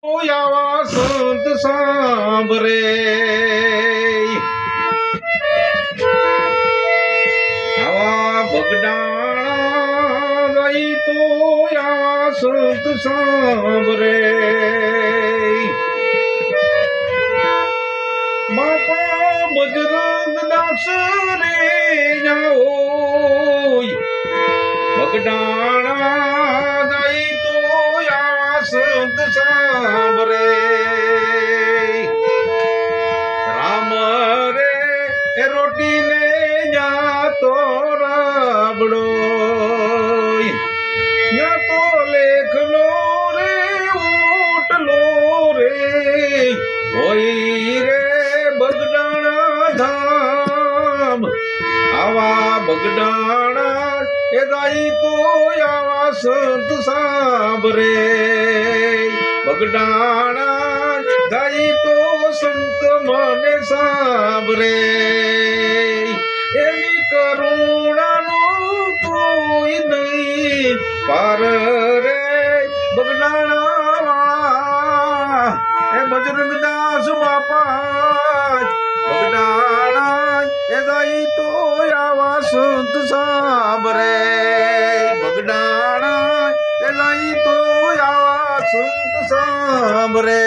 આવા સંત સાંભરે આવા બગડાણા જઈ તો આવા સંત સાંભરે બાપા બજરંગ દાસ રે જાઓ બગડાણા જઈ તો આવા સંત સાંભરે રામ રે રોટી ને જાતો રાબડો જાતો લેખનો રે ઓટલો રે હોય રે બગડાણા ધામ આવા બગડાણા એ દાઈ તો આવા સંત સાંભરે બગડાણા દાઈ તો સંત મને સાંભરે એની કરુણાનો કોઈ નહીં પાર રે બગડાણા એ બજરંગદાસ બાપા બગડાણા એ દાઈ તો આવા સંત સાંભરે બગડાણા એ દાઈ તો આવા સંત સાંભરે